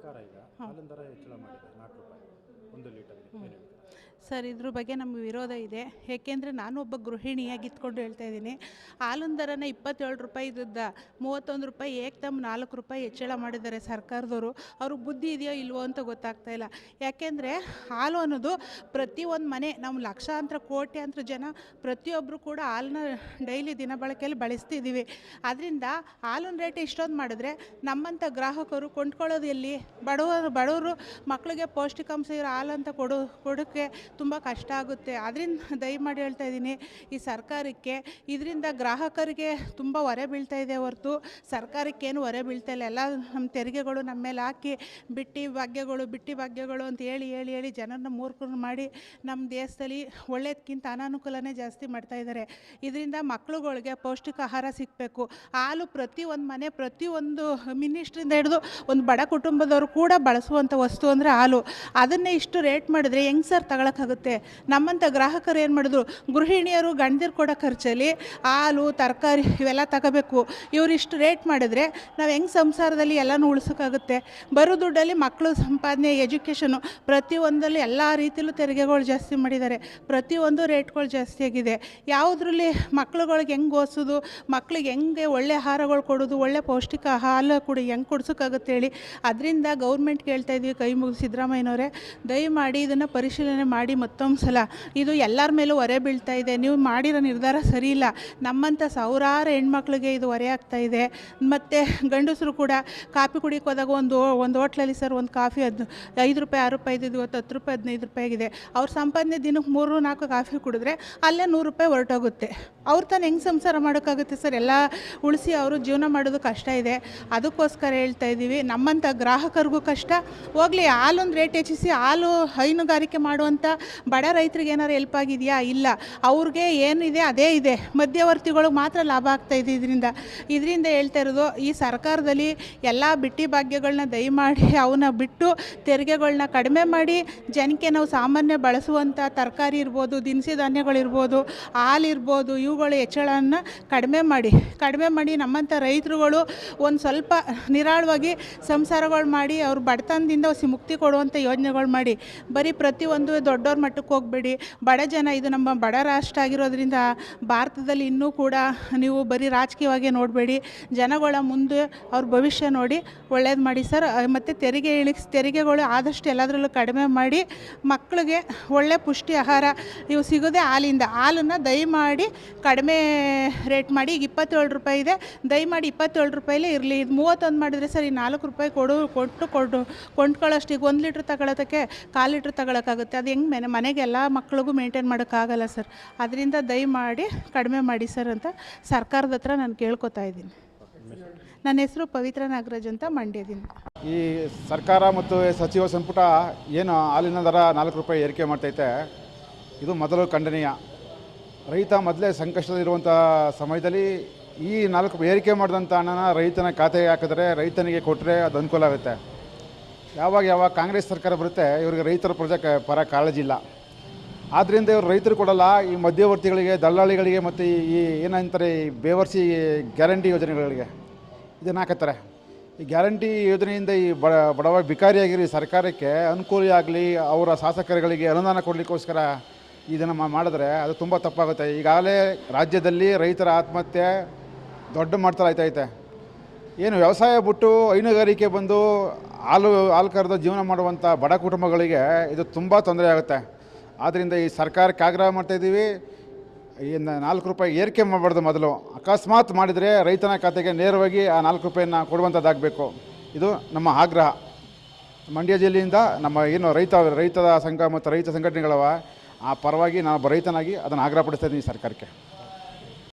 ಸರ್ಕಾರ ಈಗ ಹಾಲಿನ ದರ ಹೆಚ್ಚಳ ಮಾಡಿದೆ 4 ರೂಪಾಯಿ 1 ಲೀಟರ್ಗೆ. ಏನು ಹೇಳ್ತೀರಾ? ಸರ್, ಇದ್ರ ಬಗ್ಗೆ ನಮಗೆ ವಿರೋಧ ಇದೆ. ಏಕೆಂದರೆ ನಾನು ಒಬ್ಬ ಗೃಹಿಣಿಯಾಗಿ ಇದ್ಕೊಂಡು ಹೇಳ್ತಾ ಇದ್ದೀನಿ. ಹಾಲಿನ ದರನ 27 ರೂಪಾಯಿ ಇದ್ದದ್ದ 31 ರೂಪಾಯಿ ಏಕ್ದಮ್ 4 ರೂಪಾಯಿ ಹೆಚ್ಚಳ ಮಾಡಿದ್ದಾರೆ ಸರ್ಕಾರದವರು. ಅವ್ರಿಗೆ ಬುದ್ಧಿ ಇದೆಯೋ ಇಲ್ವೋ ಅಂತ ಗೊತ್ತಾಗ್ತಾ ಇಲ್ಲ. ಯಾಕೆಂದರೆ ಹಾಲು ಅನ್ನೋದು ಪ್ರತಿಯೊಂದು ಮನೆ, ನಮ್ಮ ಲಕ್ಷಾಂತರ ಕೋಟ್ಯಾಂತರ ಜನ ಪ್ರತಿಯೊಬ್ಬರು ಕೂಡ ಹಾಲನ್ನ ಡೈಲಿ ದಿನ ಬಳಕೆಯಲ್ಲಿ ಬಳಸ್ತಿದ್ದೀವಿ. ಅದರಿಂದ ಹಾಲಿನ ರೇಟ್ ಇಷ್ಟೊಂದು ಮಾಡಿದ್ರೆ ನಮ್ಮಂಥ ಗ್ರಾಹಕರು ಕೊಂಡ್ಕೊಳ್ಳೋದು ಎಲ್ಲಿ? ಬಡವರು ಮಕ್ಕಳಿಗೆ ಪೌಷ್ಟಿಕಾಂಶ ಇರೋ ಹಾಲು ಅಂತ ಕೊಡೋಕ್ಕೆ ತುಂಬ ಕಷ್ಟ ಆಗುತ್ತೆ. ಅದರಿಂದ ದಯಮಾಡಿ ಹೇಳ್ತಾ ಇದ್ದೀನಿ, ಈ ಸರ್ಕಾರಕ್ಕೆ ಇದರಿಂದ ಗ್ರಾಹಕರಿಗೆ ತುಂಬ ಹೊರೆ ಬೀಳ್ತಾ ಇದೆ ಹೊರತು ಸರ್ಕಾರಕ್ಕೇನು ಹೊರೆ ಬೀಳ್ತಾ ಇಲ್ಲ. ಎಲ್ಲ ನಮ್ಮ ತೆರಿಗೆಗಳು ನಮ್ಮ ಮೇಲೆ ಹಾಕಿ ಬಿಟ್ಟಿ ಭಾಗ್ಯಗಳು ಅಂತ ಹೇಳಿ ಜನರನ್ನ ಮೂರ್ಖರು ಮಾಡಿ ನಮ್ಮ ದೇಶದಲ್ಲಿ ಒಳ್ಳೇದಕ್ಕಿಂತ ಅನಾನುಕೂಲನೇ ಜಾಸ್ತಿ ಮಾಡ್ತಾ ಇದ್ದಾರೆ. ಇದರಿಂದ ಮಕ್ಳುಗಳಿಗೆ ಪೌಷ್ಟಿಕ ಆಹಾರ ಸಿಗಬೇಕು. ಹಾಲು ಪ್ರತಿಯೊಂದು ಮನೆ, ಪ್ರತಿಯೊಂದು ಮಿನಿಸ್ಟ್ರಿಂದ ಹಿಡಿದು ಒಂದು ಬಡ ಕುಟುಂಬದವರು ಕೂಡ ಬಳಸುವಂಥ ವಸ್ತು ಅಂದರೆ ಹಾಲು. ಅದನ್ನೇ ಇಷ್ಟು ರೇಟ್ ಮಾಡಿದ್ರೆ ಹೆಂಗೆ ಸರ್ ತಗೊಳಕ್ಕಾಗುತ್ತೆ? ನಮ್ಮಂಥ ಗ್ರಾಹಕರು ಏನು ಮಾಡಿದ್ರು, ಗೃಹಿಣಿಯರು ಗಂಡದಿರು ಕೊಡೋ ಖರ್ಚಲ್ಲಿ ಹಾಲು ತರಕಾರಿ ಇವೆಲ್ಲ ತಗೋಬೇಕು. ಇವ್ರು ಇಷ್ಟು ರೇಟ್ ಮಾಡಿದ್ರೆ ನಾವು ಹೆಂಗೆ ಸಂಸಾರದಲ್ಲಿ ಎಲ್ಲನೂ ಉಳಿಸೋಕ್ಕಾಗುತ್ತೆ? ಬರೋ ದುಡ್ಡಲ್ಲಿ ಮಕ್ಕಳು ಸಂಪಾದನೆ, ಎಜುಕೇಷನು ಪ್ರತಿಯೊಂದಲ್ಲಿ ಎಲ್ಲ ರೀತಿಯಲ್ಲೂ ತೆರಿಗೆಗಳು ಜಾಸ್ತಿ ಮಾಡಿದ್ದಾರೆ. ಪ್ರತಿಯೊಂದು ರೇಟ್ಗಳು ಜಾಸ್ತಿ ಆಗಿದೆ. ಯಾವುದ್ರಲ್ಲಿ ಮಕ್ಳುಗಳಿಗೆ ಹೆಂಗೆ ಓದಿಸೋದು, ಮಕ್ಳಿಗೆ ಹೆಂಗೆ ಒಳ್ಳೆ ಆಹಾರಗಳು ಕೊಡೋದು, ಒಳ್ಳೆ ಪೌಷ್ಟಿಕ ಹಾಲು ಹೆಂಗೆ ಕೊಡ್ಸೋಕ್ಕಾಗುತ್ತೆ ಹೇಳಿ? ಅದರಿಂದ ಗೌರ್ಮೆಂಟ್ಗೆ ಹೇಳ್ತಾ ಇದ್ವಿ, ಕೈ ಮುಗಿದು ಸಿದ್ದರಾಮಯ್ಯನವರೇ ದಯಮಾಡಿ ಇದನ್ನು ಪರಿಶೀಲನೆ ಮಾಡಿ ಮತ್ತೊಂದು ಸಲ. ಇದು ಎಲ್ಲರ ಮೇಲೂ ಹೊರೆ ಬೀಳ್ತಾ ಇದೆ. ನೀವು ಮಾಡಿರೋ ನಿರ್ಧಾರ ಸರಿ ಇಲ್ಲ. ನಮ್ಮಂಥ ಸಾವಿರಾರು ಹೆಣ್ಮಕ್ಳಿಗೆ ಇದು ಹೊರೆ ಆಗ್ತಾ ಇದೆ. ಮತ್ತು ಗಂಡಸರು ಕೂಡ ಕಾಫಿ ಕುಡಿಯೋಕೆ ಹೋದಾಗ ಒಂದು ಹೋಟ್ಲಲ್ಲಿ ಸರ್ ಒಂದು ಕಾಫಿ 5 ರೂಪಾಯಿ 6 ರೂಪಾಯಿ ಇದ್ದಿದ್ದು ಇವತ್ತು 10 ರೂಪಾಯಿ 15 ರೂಪಾಯಿ ಆಗಿದೆ. ಅವ್ರ ಸಂಪಾದನೆ ದಿನಕ್ಕೆ 3-4 ಕಾಫಿ ಕುಡಿದ್ರೆ ಅಲ್ಲೇ 100 ರೂಪಾಯಿ ಹೊರಟೋಗುತ್ತೆ. ಅವ್ರು ತಾನು ಹೆಂಗೆ ಸಂಸಾರ ಮಾಡೋಕ್ಕಾಗುತ್ತೆ ಸರ್? ಎಲ್ಲ ಉಳಿಸಿ ಅವರು ಜೀವನ ಮಾಡೋದು ಕಷ್ಟ ಇದೆ. ಅದಕ್ಕೋಸ್ಕರ ಹೇಳ್ತಾ ಇದ್ದೀವಿ, ನಮ್ಮಂಥ ಗ್ರಾಹಕರಿಗೂ ಕಷ್ಟ. ಹೋಗಲಿ, ಹಾಲೊಂದು ರೇಟ್ ಹೆಚ್ಚಿಸಿ ಹಾಲು ಹೈನುಗಾರಿಕೆ ಮಾಡುವಂಥ ಬಡ ರೈತರಿಗೆ ಏನಾರು ಹೆಲ್ಪ್ ಆಗಿದೆಯಾ? ಇಲ್ಲ. ಅವ್ರಿಗೆ ಏನಿದೆ ಅದೇ ಇದೆ. ಮಧ್ಯವರ್ತಿಗಳಿಗೆ ಮಾತ್ರ ಲಾಭ ಆಗ್ತಾ ಇದೆ. ಇದರಿಂದ ಹೇಳ್ತಾ ಇರೋದು, ಈ ಸರ್ಕಾರದಲ್ಲಿ ಎಲ್ಲ ಬಿಟ್ಟಿ ಭಾಗ್ಯಗಳನ್ನ ದಯಮಾಡಿ ಅವನ್ನ ಬಿಟ್ಟು ತೆರಿಗೆಗಳನ್ನ ಕಡಿಮೆ ಮಾಡಿ ಜನಕ್ಕೆ ನಾವು ಸಾಮಾನ್ಯ ಬಳಸುವಂಥ ತರಕಾರಿ ಇರ್ಬೋದು, ದಿನಸಿ ಧಾನ್ಯಗಳಿರ್ಬೋದು, ಹಾಲಿರ್ಬೋದು, ಇವುಗಳ ಹೆಚ್ಚಳನ ಕಡಿಮೆ ಮಾಡಿ ನಮ್ಮಂಥ ರೈತರುಗಳು ಒಂದು ಸ್ವಲ್ಪ ನಿರಾಳವಾಗಿ ಸಂಸಾರಗಳು ಮಾಡಿ ಅವ್ರ ಬಡತನದಿಂದ ಮುಕ್ತಿ ಕೊಡುವಂಥ ಯೋಜನೆಗಳು ಮಾಡಿ. ಬರೀ ಪ್ರತಿಯೊಂದು ದೊಡ್ಡವ್ರ ಮಟ್ಟಕ್ಕೆ ಹೋಗಬೇಡಿ. ಬಡ ಜನ, ಇದು ನಮ್ಮ ಬಡ ರಾಷ್ಟ್ರ ಆಗಿರೋದ್ರಿಂದ ಭಾರತದಲ್ಲಿ ಇನ್ನೂ ಕೂಡ ನೀವು ಬರೀ ರಾಜಕೀಯವಾಗಿ ನೋಡಬೇಡಿ. ಜನಗಳ ಮುಂದೆ ಅವ್ರ ಭವಿಷ್ಯ ನೋಡಿ ಒಳ್ಳೇದು ಮಾಡಿ ಸರ್. ಮತ್ತು ತೆರಿಗೆಗಳು ಆದಷ್ಟು ಎಲ್ಲದರಲ್ಲೂ ಕಡಿಮೆ ಮಾಡಿ ಮಕ್ಕಳಿಗೆ ಒಳ್ಳೆ ಪುಷ್ಟಿ ಆಹಾರ ಇವು ಸಿಗೋದೇ ಹಾಲನ್ನು ದಯಮಾಡಿ ಕಡಿಮೆ ರೇಟ್ ಮಾಡಿ. ಈಗ 27 ರೂಪಾಯಿ ಇದೆ, ದಯಮಾಡಿ 27 ರೂಪಾಯಿಲೇ ಇರಲಿ. ಇದು 31 ಮಾಡಿದರೆ ಸರ್, ಈ 4 ರೂಪಾಯಿ ಕೊಂಡ್ಕೊಳ್ಳೋಷ್ಟು. ಈಗ 1 ಲೀಟ್ರ್ ತಗೊಳ್ಳೋದಕ್ಕೆ 1/4 ಲೀಟ್ರ್ ತಗೊಳಕ್ಕಾಗುತ್ತೆ. ಅದು ಹೆಂಗೆ ಮನೆಗೆ ಎಲ್ಲ ಮಕ್ಳಿಗೂ ಮೇಂಟೈನ್ ಮಾಡೋಕ್ಕಾಗಲ್ಲ ಸರ್. ಅದರಿಂದ ದಯಮಾಡಿ ಕಡಿಮೆ ಮಾಡಿ ಸರ್ ಅಂತ ಸರ್ಕಾರದ ಹತ್ರ ನಾನು ಕೇಳ್ಕೊತಾ ಇದ್ದೀನಿ. ನನ್ನ ಹೆಸರು ಪವಿತ್ರ ನಾಗರಾಜ್ ಅಂತ, ಮಂಡ್ಯದಿಂದ. ಈ ಸರ್ಕಾರ ಮತ್ತು ಸಚಿವ ಸಂಪುಟ ಏನು ಹಾಲಿನ ದರ 4 ರೂಪಾಯಿ ಏರಿಕೆ ಮಾಡ್ತೈತೆ, ಇದು ಮೊದಲು ಖಂಡನೀಯ. ರೈತ ಮೊದಲೇ ಸಂಕಷ್ಟದಲ್ಲಿರುವಂಥ ಸಮಯದಲ್ಲಿ ಈ 4 ರೂಪಾಯಿ ಏರಿಕೆ ಮಾಡಿದಂಥ ಹಣನ ರೈತನ ಖಾತೆಗೆ ಹಾಕಿದ್ರೆ, ರೈತನಿಗೆ ಕೊಟ್ಟರೆ ಅದು ಅನುಕೂಲ ಆಗುತ್ತೆ. ಯಾವಾಗ ಕಾಂಗ್ರೆಸ್ ಸರ್ಕಾರ ಬರುತ್ತೆ, ಇವ್ರಿಗೆ ರೈತರ ಪರ ಕಾಳಜಿ ಇಲ್ಲ. ಆದ್ದರಿಂದ ಇವರು ರೈತರು ಕೊಡಲ್ಲ, ಈ ಮಧ್ಯವರ್ತಿಗಳಿಗೆ, ದಲ್ಲಾಳಿಗಳಿಗೆ ಮತ್ತು ಈ ಏನಂತಾರೆ ಈ ಬೇವರ್ಸಿ ಗ್ಯಾರಂಟಿ ಯೋಜನೆಗಳಿಗೆ ಇದನ್ನು ಹಾಕತ್ತಾರೆ. ಈ ಗ್ಯಾರಂಟಿ ಯೋಜನೆಯಿಂದ ಈ ಬಡವ ಬಿಕಾರಿಯಾಗಿರೋ ಈ ಸರ್ಕಾರಕ್ಕೆ ಅನುಕೂಲ ಆಗಲಿ, ಅವರ ಶಾಸಕರುಗಳಿಗೆ ಅನುದಾನ ಕೊಡಲಿಕ್ಕೋಸ್ಕರ ಇದನ್ನು ಮಾಡಿದ್ರೆ ಅದು ತುಂಬ ತಪ್ಪಾಗುತ್ತೆ. ಈಗಾಗಲೇ ರಾಜ್ಯದಲ್ಲಿ ರೈತರ ಆತ್ಮಹತ್ಯೆ ದೊಡ್ಡ ಮಟ್ಟದಲ್ಲಿ ಆಯ್ತೈತೆ. ಏನು ವ್ಯವಸಾಯ ಬಿಟ್ಟು ಹೈನುಗಾರಿಕೆ ಬಂದು ಹಾಲು ಕರೆದು ಜೀವನ ಮಾಡುವಂಥ ಬಡ ಕುಟುಂಬಗಳಿಗೆ ಇದು ತುಂಬ ತೊಂದರೆ ಆಗುತ್ತೆ. ಆದ್ದರಿಂದ ಈ ಸರ್ಕಾರಕ್ಕೆ ಆಗ್ರಹ ಮಾಡ್ತಾಯಿದ್ದೀವಿ, ಇನ್ನು 4 ರೂಪಾಯಿ ಏರಿಕೆ ಮಾಡಬಾರ್ದು. ಮೊದಲು ಅಕಸ್ಮಾತ್ ಮಾಡಿದರೆ ರೈತನ ಖಾತೆಗೆ ನೇರವಾಗಿ ಆ 4 ರೂಪಾಯಿನ ಕೊಡುವಂಥದ್ದಾಗಬೇಕು. ಇದು ನಮ್ಮ ಆಗ್ರಹ. ಮಂಡ್ಯ ಜಿಲ್ಲೆಯಿಂದ ನಮ್ಮ ಏನು ರೈತರ ಸಂಘ ಮತ್ತು ರೈತ ಸಂಘಟನೆಗಳವ ಆ ಪರವಾಗಿ ನಾನು ರೈತನಾಗಿ ಅದನ್ನು ಆಗ್ರಹಪಡಿಸ್ತಾ ಇದ್ದೀನಿ ಸರ್ಕಾರಕ್ಕೆ.